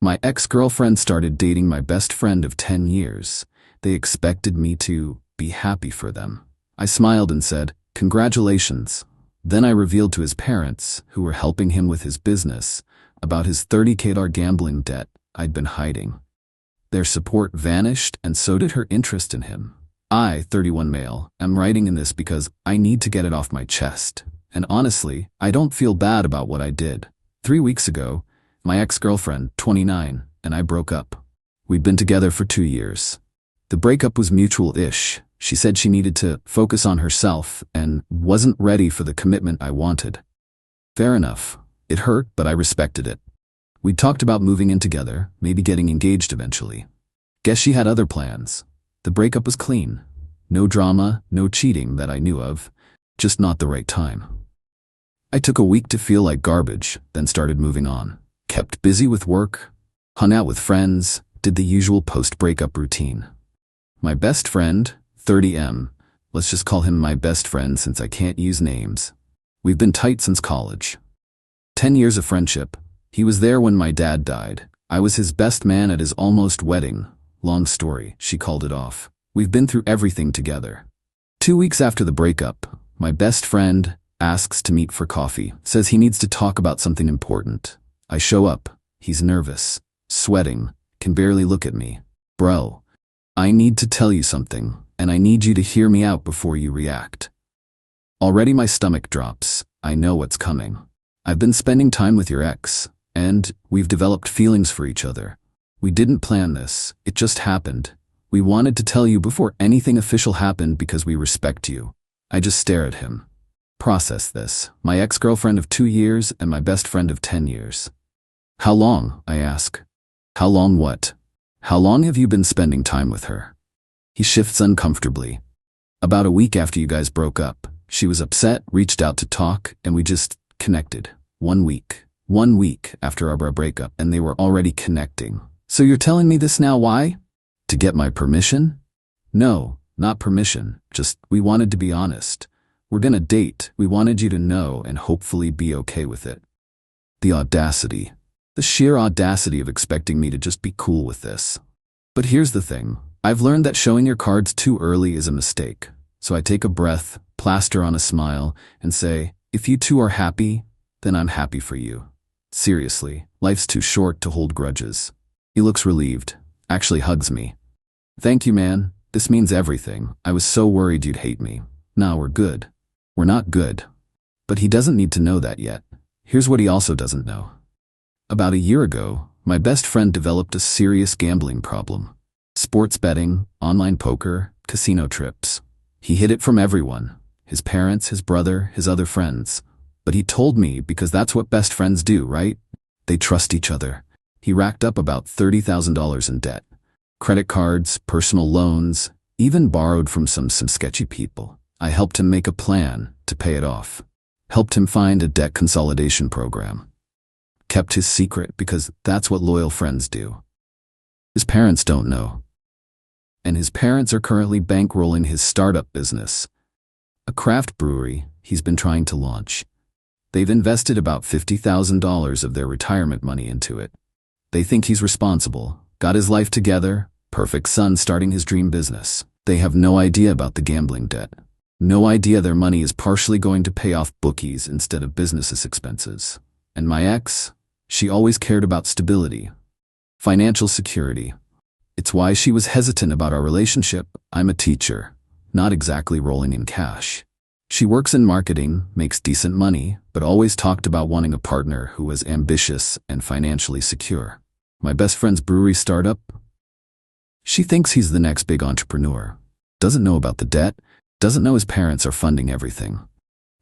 My ex-girlfriend started dating my best friend of 10 years. They expected me to be happy for them. I smiled and said, "Congratulations." Then I revealed to his parents, who were helping him with his business, about his $30,000 gambling debt I'd been hiding. Their support vanished, and so did her interest in him. I, 31 male, am writing in this because I need to get it off my chest. And honestly, I don't feel bad about what I did. 3 weeks ago, my ex-girlfriend, 29, and I broke up. We'd been together for 2 years. The breakup was mutual-ish. She said she needed to focus on herself and wasn't ready for the commitment I wanted. Fair enough. It hurt, but I respected it. We talked about moving in together, maybe getting engaged eventually. Guess she had other plans. The breakup was clean. No drama, no cheating that I knew of, just not the right time. I took a week to feel like garbage, then started moving on. Kept busy with work, hung out with friends, did the usual post-breakup routine. My best friend, 30M, let's just call him my best friend since I can't use names. We've been tight since college. 10 years of friendship. He was there when my dad died. I was his best man at his almost wedding. Long story, she called it off. We've been through everything together. 2 weeks after the breakup, my best friend asks to meet for coffee, says he needs to talk about something important. I show up. He's nervous, sweating, can barely look at me. "Bro, I need to tell you something, and I need you to hear me out before you react." Already my stomach drops. I know what's coming. "I've been spending time with your ex, and we've developed feelings for each other. We didn't plan this, it just happened. We wanted to tell you before anything official happened because we respect you." I just stare at him. Process this. My ex-girlfriend of 2 years and my best friend of 10 years. "How long?" I ask. "How long what? How long have you been spending time with her?" He shifts uncomfortably. "About a week after you guys broke up. She was upset, reached out to talk, and we just connected. 1 week. 1 week after our breakup, and they were already connecting. So you're telling me this now, why? To get my permission?" "No, not permission. Just, we wanted to be honest. We're gonna date. We wanted you to know and hopefully be okay with it." The audacity. The sheer audacity of expecting me to just be cool with this. But here's the thing. I've learned that showing your cards too early is a mistake. So I take a breath, plaster on a smile, and say, "If you two are happy, then I'm happy for you. Seriously, life's too short to hold grudges." He looks relieved, actually hugs me. "Thank you, man. This means everything. I was so worried you'd hate me. Now we're good." We're not good. But he doesn't need to know that yet. Here's what he also doesn't know. About a year ago, my best friend developed a serious gambling problem. Sports betting, online poker, casino trips. He hid it from everyone. His parents, his brother, his other friends. But he told me because that's what best friends do, right? They trust each other. He racked up about $30,000 in debt. Credit cards, personal loans, even borrowed from some sketchy people. I helped him make a plan to pay it off. Helped him find a debt consolidation program. Kept his secret because that's what loyal friends do. His parents don't know. And his parents are currently bankrolling his startup business, a craft brewery he's been trying to launch. They've invested about $50,000 of their retirement money into it. They think he's responsible, got his life together, perfect son starting his dream business. They have no idea about the gambling debt. No idea their money is partially going to pay off bookies instead of business expenses. And my ex, she always cared about stability, financial security. It's why she was hesitant about our relationship. I'm a teacher, not exactly rolling in cash. She works in marketing, makes decent money, but always talked about wanting a partner who was ambitious and financially secure. My best friend's brewery startup? She thinks he's the next big entrepreneur. Doesn't know about the debt. Doesn't know his parents are funding everything.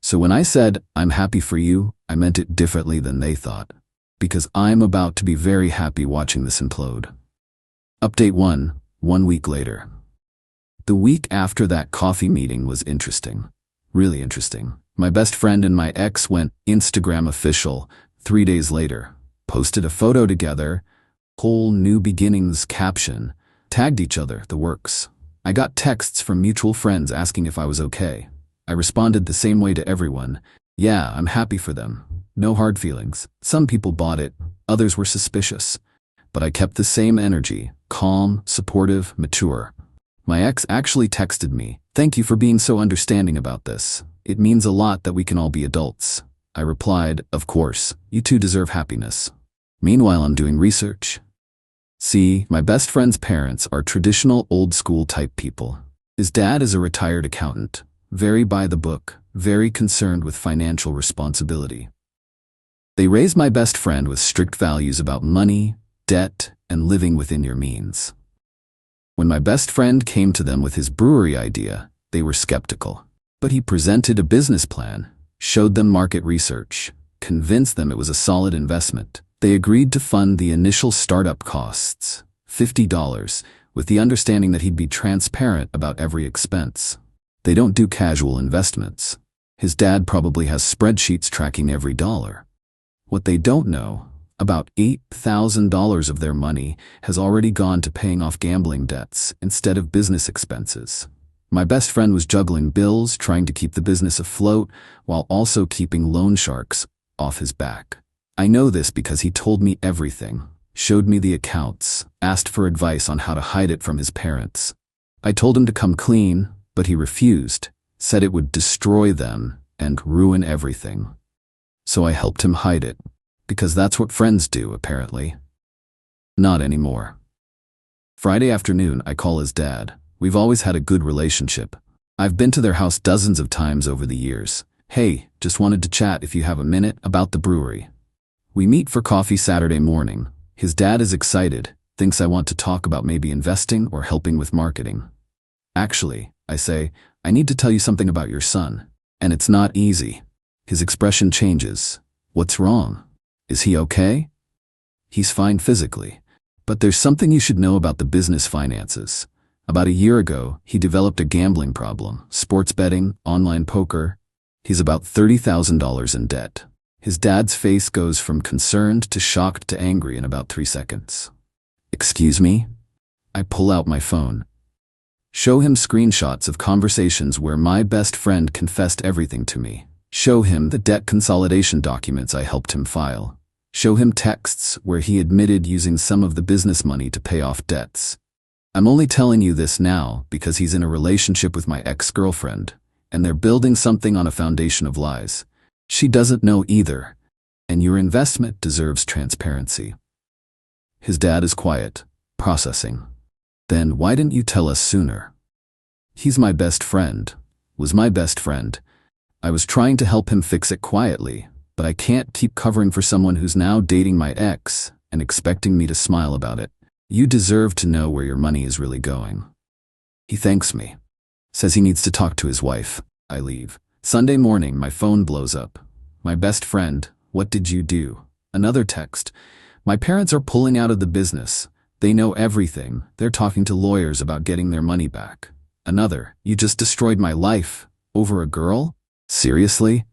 So when I said, "I'm happy for you," I meant it differently than they thought. Because I'm about to be very happy watching this implode. Update 1, 1 week later. The week after that coffee meeting was interesting. Really interesting. My best friend and my ex went Instagram official 3 days later. Posted a photo together, whole new beginnings caption, tagged each other, the works. I got texts from mutual friends asking if I was okay. I responded the same way to everyone. Yeah, I'm happy for them. No hard feelings. Some people bought it, others were suspicious. but I kept the same energy, calm, supportive, mature. My ex actually texted me, "Thank you for being so understanding about this. It means a lot that we can all be adults." I replied, "Of course, you two deserve happiness." Meanwhile, I'm doing research. See, my best friend's parents are traditional old-school type people. His dad is a retired accountant, very by the book, very concerned with financial responsibility. They raised my best friend with strict values about money, debt, and living within your means. When my best friend came to them with his brewery idea, they were skeptical. But he presented a business plan, showed them market research, convinced them it was a solid investment. They agreed to fund the initial startup costs, $50, with the understanding that he'd be transparent about every expense. They don't do casual investments. His dad probably has spreadsheets tracking every dollar. What they don't know, about $8,000 of their money has already gone to paying off gambling debts instead of business expenses. My best friend was juggling bills, trying to keep the business afloat, while also keeping loan sharks off his back. I know this because he told me everything, showed me the accounts, asked for advice on how to hide it from his parents. I told him to come clean, but he refused, said it would destroy them and ruin everything. So I helped him hide it, because that's what friends do, apparently. Not anymore. Friday afternoon, I call his dad. We've always had a good relationship. I've been to their house dozens of times over the years. "Hey, just wanted to chat if you have a minute about the brewery." We meet for coffee Saturday morning. His dad is excited, thinks I want to talk about maybe investing or helping with marketing. "Actually," I say, "I need to tell you something about your son. And it's not easy." His expression changes. "What's wrong? Is he okay?" "He's fine physically. But there's something you should know about the business finances. About a year ago, he developed a gambling problem, sports betting, online poker. He's about $30,000 in debt." His dad's face goes from concerned to shocked to angry in about 3 seconds. "Excuse me?" I pull out my phone. Show him screenshots of conversations where my best friend confessed everything to me. Show him the debt consolidation documents I helped him file. Show him texts where he admitted using some of the business money to pay off debts. I'm only telling you this now because he's in a relationship with my ex-girlfriend, and they're building something on a foundation of lies. She doesn't know either, and your investment deserves transparency. His dad is quiet, processing. "Then why didn't you tell us sooner?" "He's my best friend, was my best friend. I was trying to help him fix it quietly, but I can't keep covering for someone who's now dating my ex and expecting me to smile about it. You deserve to know where your money is really going." He thanks me, says he needs to talk to his wife. I leave. Sunday morning, my phone blows up. "My best friend, what did you do?" Another text. "My parents are pulling out of the business. They know everything. They're talking to lawyers about getting their money back." Another. "You just destroyed my life. Over a girl? Seriously?"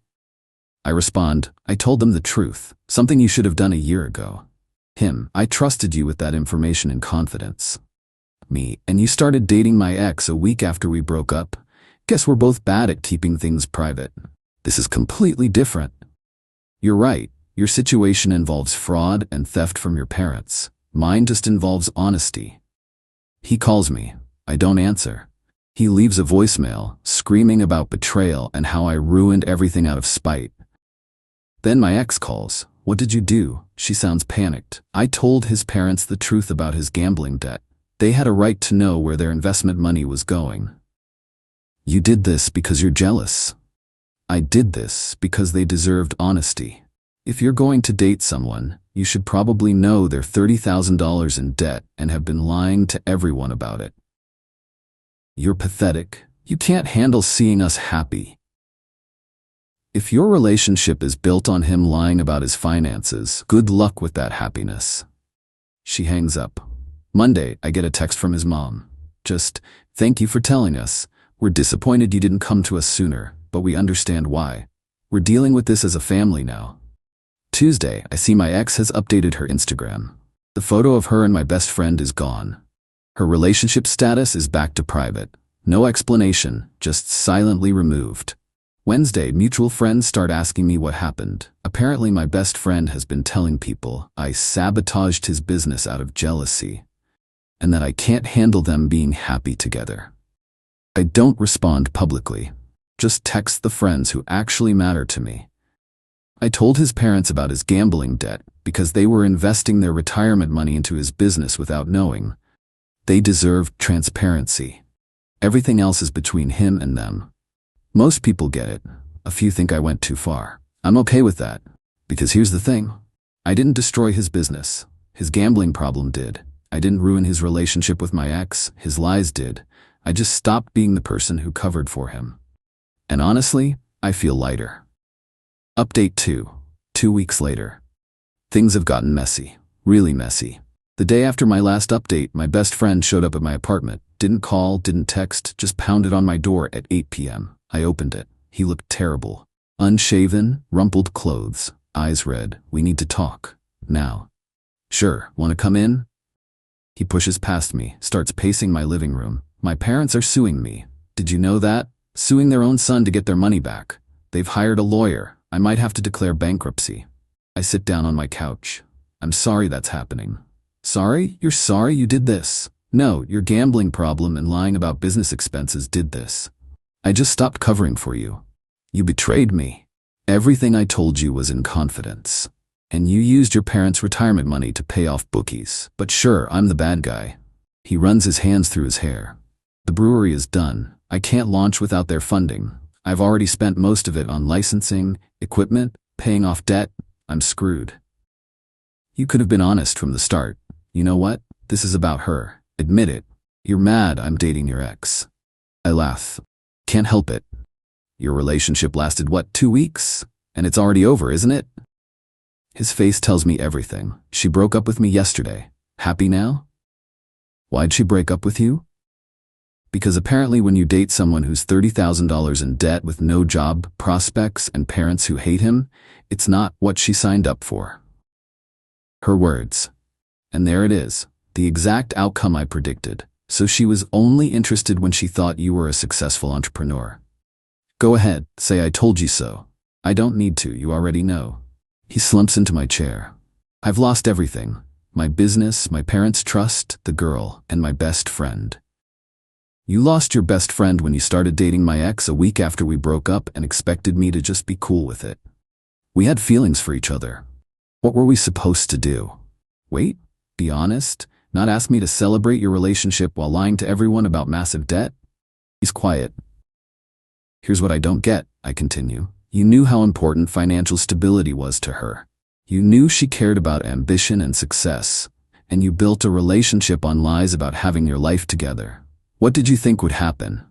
I respond, "I told them the truth, something you should have done a year ago." Him. "I trusted you with that information in confidence." Me. "And you started dating my ex a week after we broke up? Guess we're both bad at keeping things private. This is completely different." "You're right. Your situation involves fraud and theft from your parents. Mine just involves honesty." He calls me. I don't answer. He leaves a voicemail, screaming about betrayal and how I ruined everything out of spite. Then my ex calls. "What did you do?" She sounds panicked. I told his parents the truth about his gambling debt. They had a right to know where their investment money was going. "You did this because you're jealous." "I did this because they deserved honesty. If you're going to date someone, you should probably know they're $30,000 in debt and have been lying to everyone about it." "You're pathetic. You can't handle seeing us happy." If your relationship is built on him lying about his finances, good luck with that happiness. She hangs up. Monday, I get a text from his mom. Just, "Thank you for telling us. We're disappointed you didn't come to us sooner, but we understand why. We're dealing with this as a family now." Tuesday, I see my ex has updated her Instagram. The photo of her and my best friend is gone. Her relationship status is back to private. No explanation, just silently removed. Wednesday, mutual friends start asking me what happened. Apparently my best friend has been telling people I sabotaged his business out of jealousy, and that I can't handle them being happy together. I don't respond publicly, just text the friends who actually matter to me. I told his parents about his gambling debt because they were investing their retirement money into his business without knowing. They deserve transparency. Everything else is between him and them. Most people get it. A few think I went too far. I'm okay with that. Because here's the thing. I didn't destroy his business. His gambling problem did. I didn't ruin his relationship with my ex. His lies did. I just stopped being the person who covered for him. And honestly, I feel lighter. Update 2. 2 weeks later. Things have gotten messy. Really messy. The day after my last update, my best friend showed up at my apartment. Didn't call, didn't text, just pounded on my door at 8 p.m. I opened it. He looked terrible. Unshaven, rumpled clothes, eyes red. We need to talk. Now. Sure, wanna come in? He pushes past me, starts pacing my living room. My parents are suing me. Did you know that? Suing their own son to get their money back. They've hired a lawyer. I might have to declare bankruptcy. I sit down on my couch. I'm sorry that's happening. Sorry? You're sorry you did this? No, your gambling problem and lying about business expenses did this. I just stopped covering for you. You betrayed me. Everything I told you was in confidence. And you used your parents' retirement money to pay off bookies. But sure, I'm the bad guy. He runs his hands through his hair. The brewery is done. I can't launch without their funding. I've already spent most of it on licensing, equipment, paying off debt. I'm screwed. You could have been honest from the start. You know what? This is about her. Admit it. You're mad I'm dating your ex. I laugh. Can't help it. Your relationship lasted what, 2 weeks? And it's already over, isn't it? His face tells me everything. She broke up with me yesterday. Happy now? Why'd she break up with you? Because apparently when you date someone who's $30,000 in debt with no job, prospects, and parents who hate him, it's not what she signed up for. Her words. And there it is, the exact outcome I predicted. So she was only interested when she thought you were a successful entrepreneur. Go ahead, say I told you so. I don't need to, you already know. He slumps into my chair. I've lost everything. My business, my parents' trust, the girl, and my best friend. You lost your best friend when you started dating my ex a week after we broke up and expected me to just be cool with it. We had feelings for each other. What were we supposed to do? Wait? Be honest? Not ask me to celebrate your relationship while lying to everyone about massive debt? He's quiet. Here's what I don't get, I continue. You knew how important financial stability was to her. You knew she cared about ambition and success, and you built a relationship on lies about having your life together. What did you think would happen?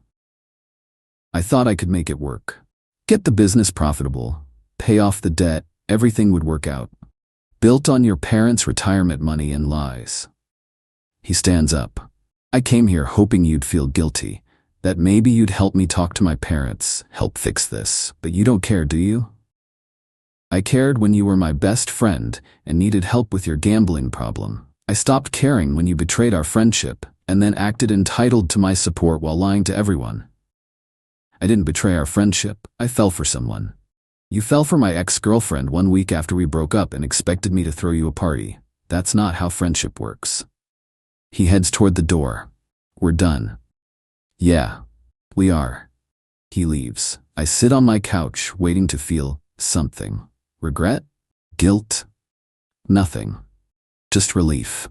I thought I could make it work. Get the business profitable, pay off the debt, everything would work out. Built on your parents' retirement money and lies. He stands up. I came here hoping you'd feel guilty, that maybe you'd help me talk to my parents, help fix this, but you don't care, do you? I cared when you were my best friend and needed help with your gambling problem. I stopped caring when you betrayed our friendship and then acted entitled to my support while lying to everyone. I didn't betray our friendship, I fell for someone. You fell for my ex-girlfriend 1 week after we broke up and expected me to throw you a party. That's not how friendship works. He heads toward the door. We're done. Yeah, we are. He leaves. I sit on my couch waiting to feel something. Regret? Guilt? Nothing. Just relief.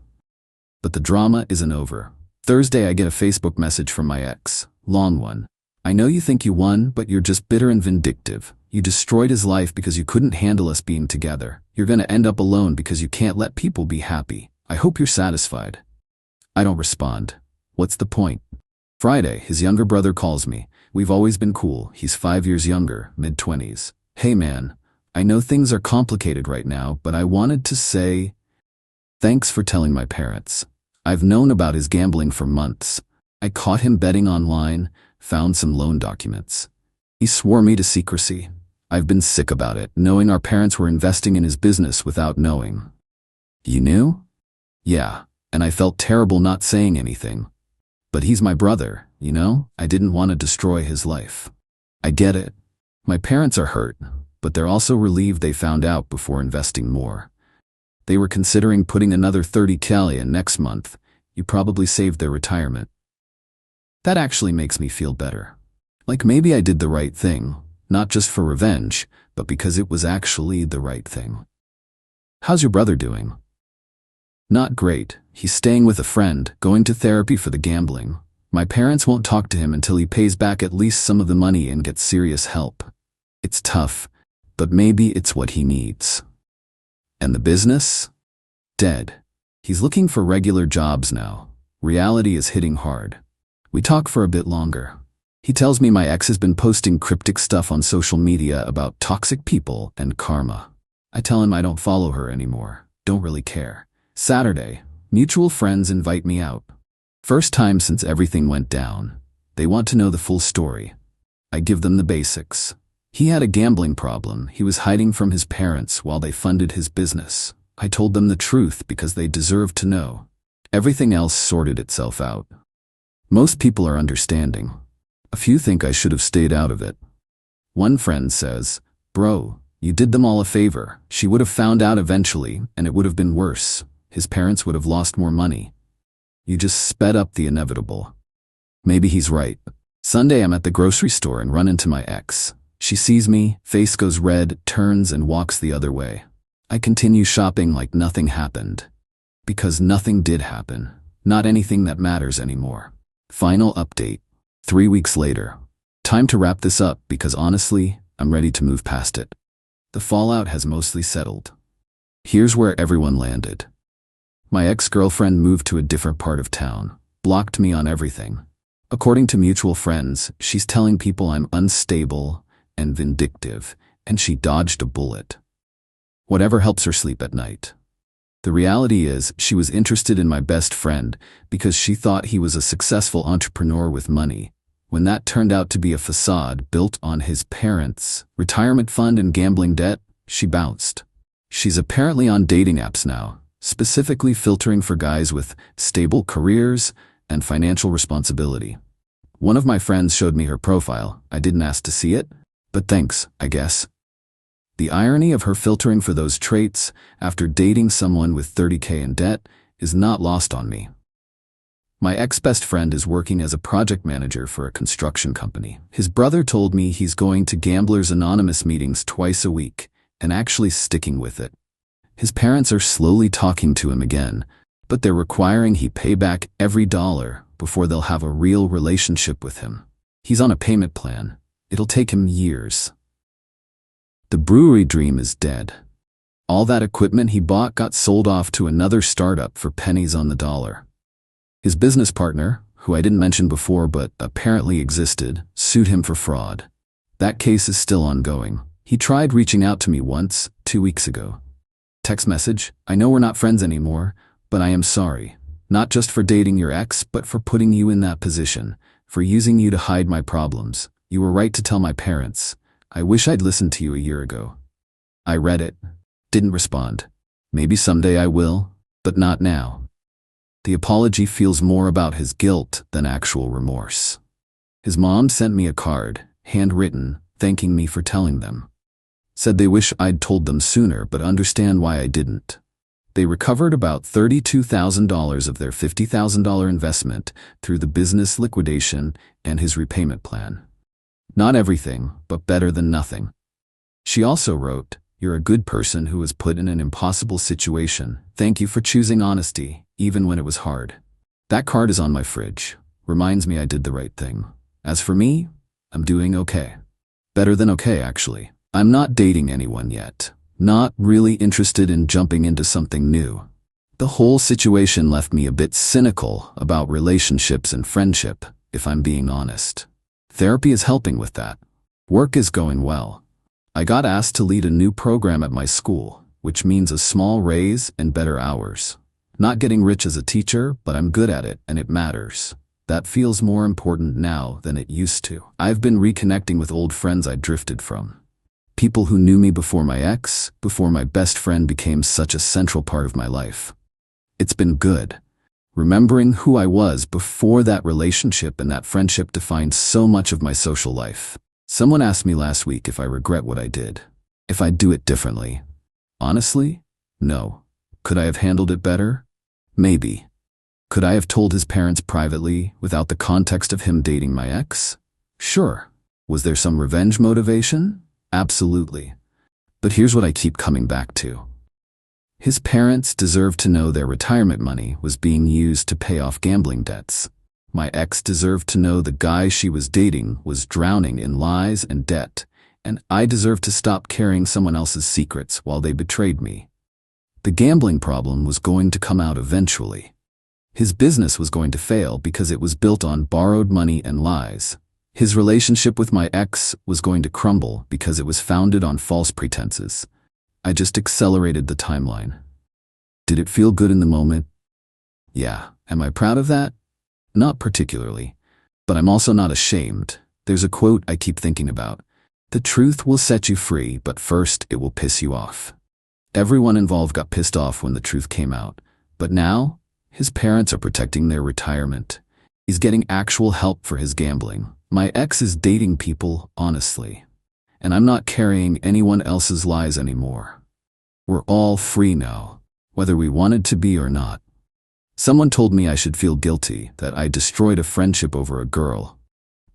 But the drama isn't over. Thursday I get a Facebook message from my ex. Long one. I know you think you won, but you're just bitter and vindictive. You destroyed his life because you couldn't handle us being together. You're gonna end up alone because you can't let people be happy. I hope you're satisfied. I don't respond. What's the point? Friday, his younger brother calls me. We've always been cool. He's 5 years younger, mid-20s. Hey man, I know things are complicated right now, but I wanted to say, thanks for telling my parents. I've known about his gambling for months. I caught him betting online, found some loan documents. He swore me to secrecy. I've been sick about it, knowing our parents were investing in his business without knowing. You knew? Yeah, and I felt terrible not saying anything. But he's my brother, you know? I didn't want to destroy his life. I get it. My parents are hurt, but they're also relieved they found out before investing more. They were considering putting another 30K in next month. You probably saved their retirement. That actually makes me feel better. Like maybe I did the right thing, not just for revenge, but because it was actually the right thing. How's your brother doing? Not great. He's staying with a friend, going to therapy for the gambling. My parents won't talk to him until he pays back at least some of the money and gets serious help. It's tough, but maybe it's what he needs. And the business? Dead. He's looking for regular jobs now. Reality is hitting hard. We talk for a bit longer. He tells me my ex has been posting cryptic stuff on social media about toxic people and karma. I tell him I don't follow her anymore. Don't really care. Saturday, mutual friends invite me out. First time since everything went down. They want to know the full story. I give them the basics. He had a gambling problem he was hiding from his parents while they funded his business. I told them the truth because they deserved to know. Everything else sorted itself out. Most people are understanding. A few think I should have stayed out of it. One friend says, "Bro, you did them all a favor. She would have found out eventually, and it would have been worse. His parents would have lost more money. You just sped up the inevitable." Maybe he's right. Sunday I'm at the grocery store and run into my ex. She sees me, face goes red, turns and walks the other way. I continue shopping like nothing happened. Because nothing did happen. Not anything that matters anymore. Final update. 3 weeks later. Time to wrap this up because honestly, I'm ready to move past it. The fallout has mostly settled. Here's where everyone landed. My ex-girlfriend moved to a different part of town, blocked me on everything. According to mutual friends, she's telling people I'm unstable and vindictive, and she dodged a bullet. Whatever helps her sleep at night. The reality is, she was interested in my best friend because she thought he was a successful entrepreneur with money. When that turned out to be a facade built on his parents' retirement fund and gambling debt, she bounced. She's apparently on dating apps now, specifically filtering for guys with stable careers and financial responsibility. One of my friends showed me her profile. I didn't ask to see it, but thanks, I guess. The irony of her filtering for those traits after dating someone with 30K in debt is not lost on me. My ex-best friend is working as a project manager for a construction company. His brother told me he's going to Gamblers Anonymous meetings twice a week and actually sticking with it. His parents are slowly talking to him again, but they're requiring he pay back every dollar before they'll have a real relationship with him. He's on a payment plan. It'll take him years. The brewery dream is dead. All that equipment he bought got sold off to another startup for pennies on the dollar. His business partner, who I didn't mention before but apparently existed, sued him for fraud. That case is still ongoing. He tried reaching out to me once, 2 weeks ago. Text message, "I know we're not friends anymore, but I am sorry. Not just for dating your ex, but for putting you in that position, for using you to hide my problems. You were right to tell my parents. I wish I'd listened to you a year ago." I read it. Didn't respond. Maybe someday I will, but not now. The apology feels more about his guilt than actual remorse. His mom sent me a card, handwritten, thanking me for telling them. Said they wish I'd told them sooner but understand why I didn't. They recovered about $32,000 of their $50,000 investment through the business liquidation and his repayment plan. Not everything, but better than nothing. She also wrote, "You're a good person who was put in an impossible situation. Thank you for choosing honesty, even when it was hard." That card is on my fridge. Reminds me I did the right thing. As for me, I'm doing okay. Better than okay, actually. I'm not dating anyone yet. Not really interested in jumping into something new. The whole situation left me a bit cynical about relationships and friendship, if I'm being honest. Therapy is helping with that. Work is going well. I got asked to lead a new program at my school, which means a small raise and better hours. Not getting rich as a teacher, but I'm good at it and it matters. That feels more important now than it used to. I've been reconnecting with old friends I drifted from. People who knew me before my ex, before my best friend became such a central part of my life. It's been good. Remembering who I was before that relationship and that friendship defined so much of my social life. Someone asked me last week if I regret what I did, if I'd do it differently. Honestly, no. Could I have handled it better? Maybe. Could I have told his parents privately without the context of him dating my ex? Sure. Was there some revenge motivation? Absolutely. But here's what I keep coming back to. His parents deserved to know their retirement money was being used to pay off gambling debts. My ex deserved to know the guy she was dating was drowning in lies and debt, and I deserved to stop carrying someone else's secrets while they betrayed me. The gambling problem was going to come out eventually. His business was going to fail because it was built on borrowed money and lies. His relationship with my ex was going to crumble because it was founded on false pretenses. I just accelerated the timeline. Did it feel good in the moment? Yeah. Am I proud of that? Not particularly. But I'm also not ashamed. There's a quote I keep thinking about. The truth will set you free, but first it will piss you off. Everyone involved got pissed off when the truth came out. But now, his parents are protecting their retirement. He's getting actual help for his gambling. My ex is dating people honestly. And I'm not carrying anyone else's lies anymore. We're all free now, whether we wanted to be or not. Someone told me I should feel guilty that I destroyed a friendship over a girl.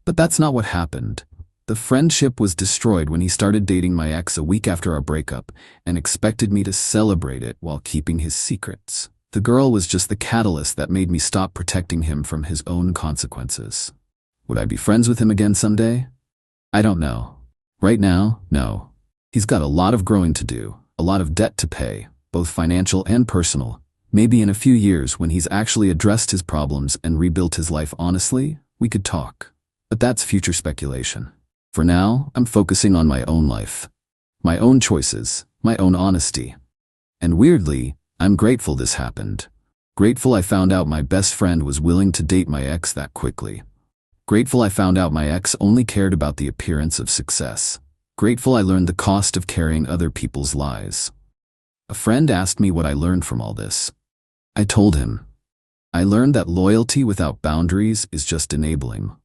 But that's not what happened. The friendship was destroyed when he started dating my ex a week after our breakup and expected me to celebrate it while keeping his secrets. The girl was just the catalyst that made me stop protecting him from his own consequences. Would I be friends with him again someday? I don't know. Right now, no. He's got a lot of growing to do, a lot of debt to pay, both financial and personal. Maybe in a few years when he's actually addressed his problems and rebuilt his life honestly, we could talk. But that's future speculation. For now, I'm focusing on my own life, my own choices, my own honesty. And weirdly, I'm grateful this happened. Grateful I found out my best friend was willing to date my ex that quickly. Grateful I found out my ex only cared about the appearance of success. Grateful I learned the cost of carrying other people's lies. A friend asked me what I learned from all this. I told him, I learned that loyalty without boundaries is just enabling.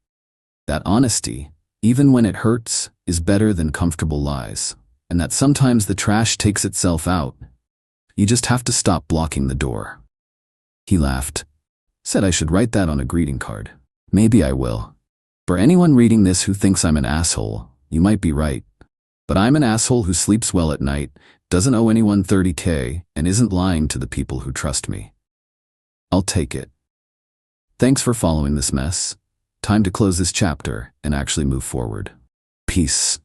That honesty, even when it hurts, is better than comfortable lies. And that sometimes the trash takes itself out. You just have to stop blocking the door. He laughed. Said I should write that on a greeting card. Maybe I will. For anyone reading this who thinks I'm an asshole, you might be right. But I'm an asshole who sleeps well at night, doesn't owe anyone $30K, and isn't lying to the people who trust me. I'll take it. Thanks for following this mess. Time to close this chapter and actually move forward. Peace.